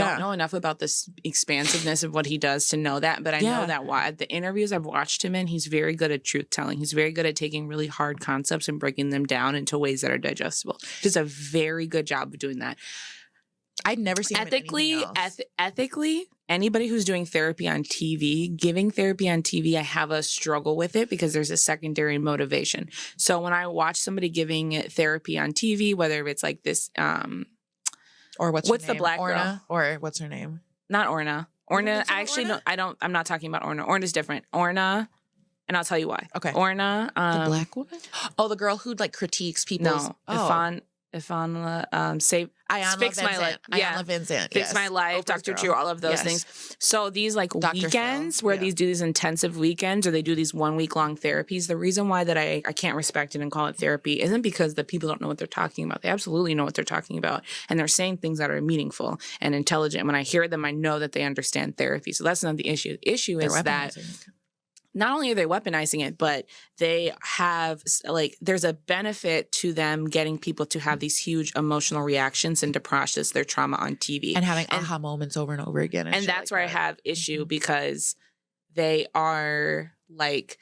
I don't know enough about this expansiveness of what he does to know that, but I know that the interviews I've watched him in, he's very good at truth telling. He's very good at taking really hard concepts and breaking them down into ways that are digestible. Does a very good job of doing that. I'd never seen ethically, anybody who's doing therapy on TV, giving therapy on TV, I have a struggle with it because there's a secondary motivation. So when I watch somebody giving therapy on TV, whether it's like this, or what's the black Orna, girl? Or what's her name? Not Orna. Orna, I actually don't. I'm not talking about Orna. Orna's different. Orna, and I'll tell you why. Okay. Orna, the black woman. Oh, the girl who like critiques people's. No, Iyanla Fix My Life. Iyanla Vanzant. Fix My Life, Dr. Drew, all of those things. So these like Dr. weekends Phil, where these do these intensive weekends or they do these 1 week long therapies, the reason why that I can't respect it and call it therapy isn't because the people don't know what they're talking about. They absolutely know what they're talking about. And they're saying things that are meaningful and intelligent. When I hear them, I know that they understand therapy. So that's not the issue. The issue is that not only are they weaponizing it, but they have like there's a benefit to them getting people to have these huge emotional reactions and to process their trauma on TV and having aha moments over and over again. And that's where I have issue because they are like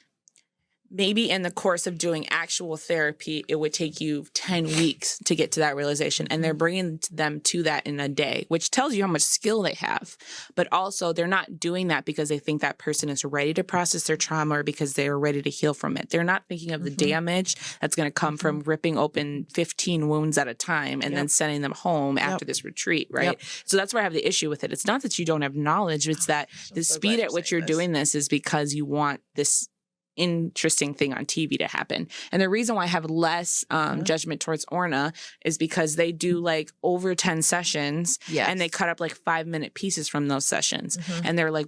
maybe in the course of doing actual therapy, it would take you 10 weeks to get to that realization. And they're bringing them to that in a day, which tells you how much skill they have. But also they're not doing that because they think that person is ready to process their trauma or because they are ready to heal from it. They're not thinking of the damage that's going to come from ripping open 15 wounds at a time and then sending them home after this retreat, right? So that's where I have the issue with it. It's not that you don't have knowledge. It's that the speed at which you're doing this is because you want this interesting thing on TV to happen. And the reason why I have less judgment towards Orna is because they do like over 10 sessions and they cut up like 5-minute pieces from those sessions. And they're like,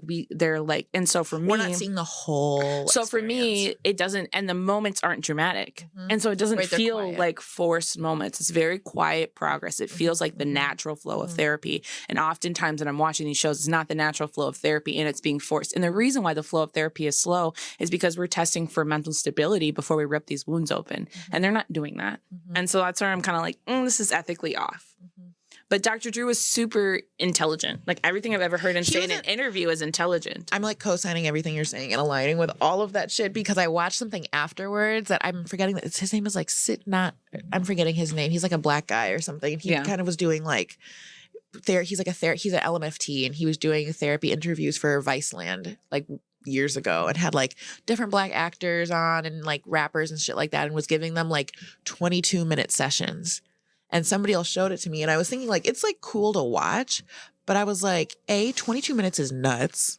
and so for me, we're not seeing the whole So for me, it doesn't, and the moments aren't dramatic. And so it doesn't feel like forced moments. It's very quiet progress. It feels like the natural flow of therapy. And oftentimes when I'm watching these shows, it's not the natural flow of therapy and it's being forced. And the reason why the flow of therapy is slow is because we're testing for mental stability before we rip these wounds open. And they're not doing that. And so that's where I'm kind of like, this is ethically off. But Dr. Drew was super intelligent. Like everything I've ever heard him say in an interview is intelligent. I'm like co-signing everything you're saying and aligning with all of that shit because I watched something afterwards that I'm forgetting that his name is like I'm forgetting his name. He's like a black guy or something. He kind of was doing like he's an LMFT and he was doing therapy interviews for Viceland like years ago and had like different black actors on and like rappers and shit like that and was giving them like 22-minute sessions. And somebody else showed it to me and I was thinking like, it's like cool to watch, but I was like, 22 minutes is nuts.